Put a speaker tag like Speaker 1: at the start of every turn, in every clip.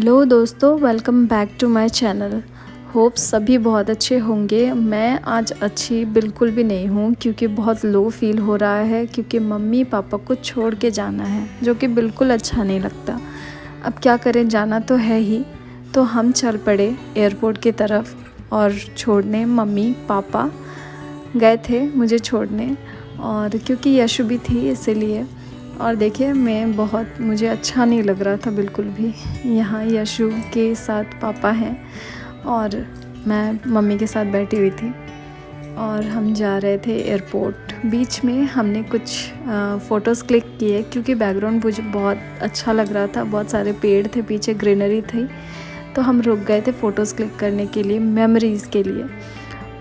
Speaker 1: Hello दोस्तों, welcome back to my channel. Hope सभी बहुत अच्छे होंगे। मैं आज अच्छी बिल्कुल भी नहीं हूँ क्योंकि बहुत लो फील हो रहा है, क्योंकि मम्मी पापा को छोड़ के जाना है जो कि बिल्कुल अच्छा नहीं लगता। अब क्या करें, जाना तो है ही। तो हम चल पड़े एयरपोर्ट की तरफ और छोड़ने मम्मी पापा गए थे मुझे छोड़ने, और क्योंकि यशु भी थी इसीलिए। और देखिए मुझे अच्छा नहीं लग रहा था बिल्कुल भी। यहाँ यशु के साथ पापा हैं और मैं मम्मी के साथ बैठी हुई थी और हम जा रहे थे एयरपोर्ट। बीच में हमने कुछ फ़ोटोज़ क्लिक किए क्योंकि बैकग्राउंड मुझे बहुत अच्छा लग रहा था, बहुत सारे पेड़ थे, पीछे ग्रीनरी थी। तो हम रुक गए थे फ़ोटोज़ क्लिक करने के लिए, मेमोरीज़ के लिए।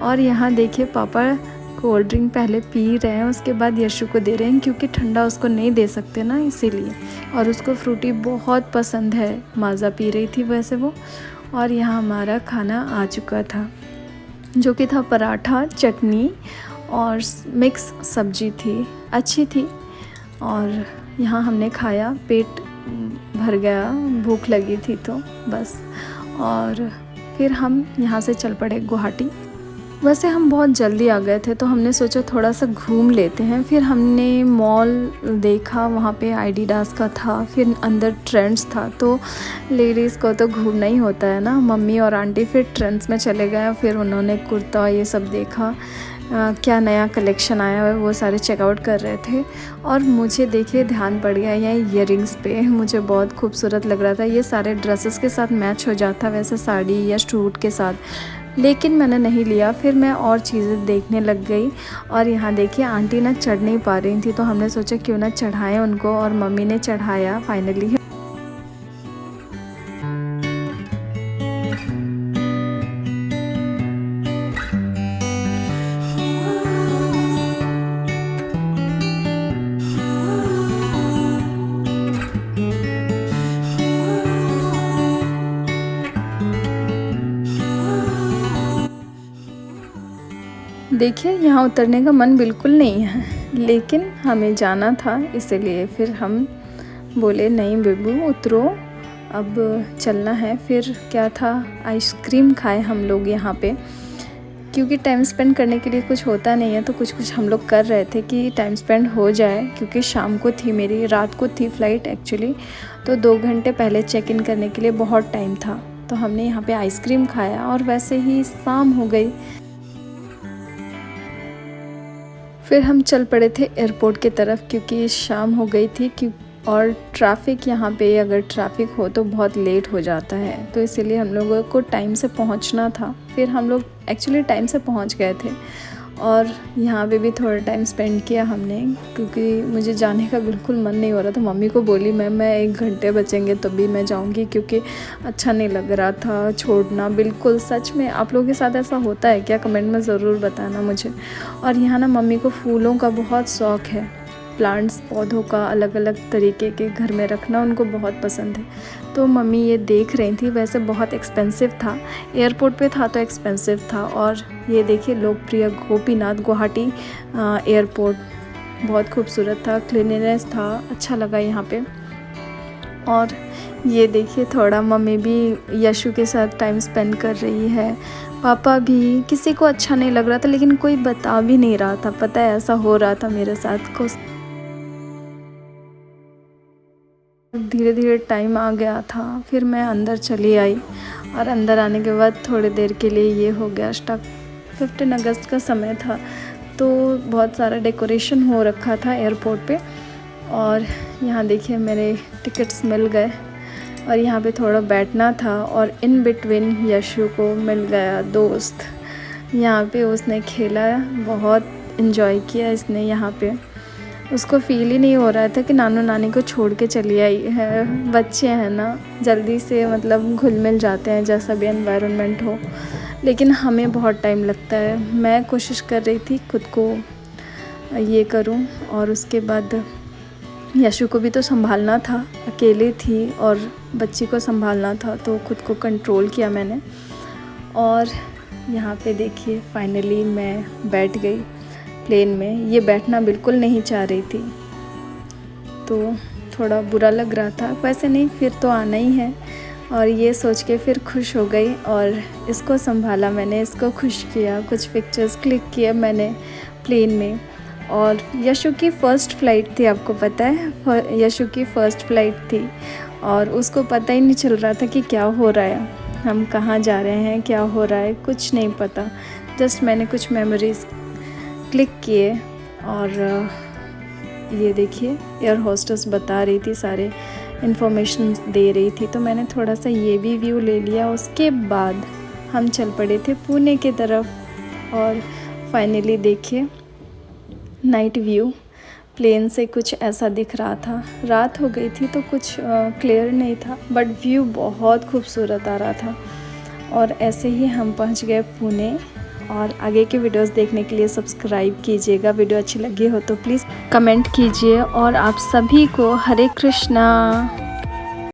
Speaker 1: और यहाँ देखिए पापा कोल्ड ड्रिंक पहले पी रहे हैं, उसके बाद यशु को दे रहे हैं क्योंकि ठंडा उसको नहीं दे सकते ना, इसीलिए। और उसको फ्रूटी बहुत पसंद है, माज़ा पी रही थी वैसे वो। और यहाँ हमारा खाना आ चुका था जो कि था पराठा, चटनी और मिक्स सब्जी थी, अच्छी थी। और यहाँ हमने खाया, पेट भर गया, भूख लगी थी तो बस। और फिर हम यहाँ से चल पड़े गुवाहाटी। वैसे हम बहुत जल्दी आ गए थे तो हमने सोचा थोड़ा सा घूम लेते हैं। फिर हमने मॉल देखा, वहाँ पे एडिडास का था, फिर अंदर ट्रेंड्स था। तो लेडीज़ को तो घूमना ही होता है ना। मम्मी और आंटी फिर ट्रेंड्स में चले गए, फिर उन्होंने कुर्ता ये सब देखा, क्या नया कलेक्शन आया है वो सारे चेकआउट कर रहे थे। और मुझे देखिए ध्यान पड़ गया यहाँ ईयरिंग्स पे, मुझे बहुत खूबसूरत लग रहा था। ये सारे ड्रेसेस के साथ मैच हो जाता वैसे साड़ी या सूट के साथ, लेकिन मैंने नहीं लिया। फिर मैं और चीज़ें देखने लग गई। और यहाँ देखिए आंटी ना चढ़ नहीं पा रही थी तो हमने सोचा क्यों ना चढ़ाएं उनको, और मम्मी ने चढ़ाया फाइनली। देखिए यहाँ उतरने का मन बिल्कुल नहीं है, लेकिन हमें जाना था इसीलिए फिर हम बोले नहीं बेबू उतरो, अब चलना है। फिर क्या था, आइसक्रीम खाए हम लोग यहाँ पे, क्योंकि टाइम स्पेंड करने के लिए कुछ होता नहीं है तो कुछ हम लोग कर रहे थे कि टाइम स्पेंड हो जाए। क्योंकि शाम को थी, मेरी रात को थी फ़्लाइट एक्चुअली, तो 2 घंटे पहले चेक इन करने के लिए बहुत टाइम था। तो हमने यहाँ पे आइसक्रीम खाया और वैसे ही शाम हो गई। फिर हम चल पड़े थे एयरपोर्ट की तरफ क्योंकि शाम हो गई थी और ट्रैफ़िक यहाँ पे अगर ट्रैफ़िक हो तो बहुत लेट हो जाता है, तो इसीलिए हम लोगों को टाइम से पहुँचना था। फिर हम लोग एक्चुअली टाइम से पहुँच गए थे और यहाँ पे भी थोड़ा टाइम स्पेंड किया हमने, क्योंकि मुझे जाने का बिल्कुल मन नहीं हो रहा था। मम्मी को बोली मैं 1 घंटे बचेंगे तब भी मैं जाऊँगी, क्योंकि अच्छा नहीं लग रहा था छोड़ना बिल्कुल। सच में आप लोगों के साथ ऐसा होता है क्या? कमेंट में ज़रूर बताना मुझे। और यहाँ ना मम्मी को फूलों का बहुत शौक़ है, प्लांट्स, पौधों का अलग अलग तरीके के घर में रखना उनको बहुत पसंद है। तो मम्मी ये देख रही थी। वैसे बहुत एक्सपेंसिव था, एयरपोर्ट पे था तो एक्सपेंसिव था। और ये देखिए लोकप्रिय गोपीनाथ गुवाहाटी एयरपोर्ट बहुत खूबसूरत था, क्लीननेस था, अच्छा लगा यहाँ पे। और ये देखिए थोड़ा मम्मी भी यशु के साथ टाइम स्पेंड कर रही है, पापा भी। किसी को अच्छा नहीं लग रहा था लेकिन कोई बता भी नहीं रहा था, पता है ऐसा हो रहा था मेरे साथ को। धीरे धीरे टाइम आ गया था, फिर मैं अंदर चली आई और अंदर आने के बाद थोड़ी देर के लिए ये हो गया स्टक। 15 अगस्त का समय था तो बहुत सारा डेकोरेशन हो रखा था एयरपोर्ट पे। और यहाँ देखिए मेरे टिकट्स मिल गए और यहाँ पे थोड़ा बैठना था। और इन बिटवीन यशु को मिल गया दोस्त, यहाँ पे उसने खेला, बहुत इन्जॉय किया इसने। यहाँ पे उसको फील ही नहीं हो रहा था कि नानू नानी को छोड़ के चली आई है। बच्चे हैं ना, जल्दी से मतलब घुल मिल जाते हैं जैसा भी एनवायरनमेंट हो, लेकिन हमें बहुत टाइम लगता है। मैं कोशिश कर रही थी खुद को ये करूं, और उसके बाद यशु को भी तो संभालना था, अकेले थी और बच्ची को संभालना था, तो खुद को कंट्रोल किया मैंने। और यहाँ पे देखिए फाइनली मैं बैठ गई प्लेन में। ये बैठना बिल्कुल नहीं चाह रही थी तो थोड़ा बुरा लग रहा था, वैसे नहीं, फिर तो आना ही है। और ये सोच के फिर खुश हो गई और इसको संभाला मैंने, इसको खुश किया, कुछ पिक्चर्स क्लिक किए मैंने प्लेन में। और यशु की फ़र्स्ट फ़्लाइट थी, आपको पता है यशु की फ़र्स्ट फ़्लाइट थी और उसको पता ही नहीं चल रहा था कि क्या हो रहा है, हम कहाँ जा रहे हैं, क्या हो रहा है, कुछ नहीं पता। जस्ट मैंने कुछ मेमोरीज़ क्लिक किए और ये देखिए एयर होस्टेस बता रही थी, सारे इन्फॉर्मेशन दे रही थी, तो मैंने थोड़ा सा ये भी व्यू ले लिया। उसके बाद हम चल पड़े थे पुणे की तरफ और फाइनली देखिए नाइट व्यू प्लेन से कुछ ऐसा दिख रहा था। रात हो गई थी तो कुछ क्लियर नहीं था, बट व्यू बहुत खूबसूरत आ रहा था। और ऐसे ही हम पहुंच गए पुणे। और आगे के वीडियोस देखने के लिए सब्सक्राइब कीजिएगा, वीडियो अच्छी लगी हो तो प्लीज़ कमेंट कीजिए। और आप सभी को हरे कृष्णा।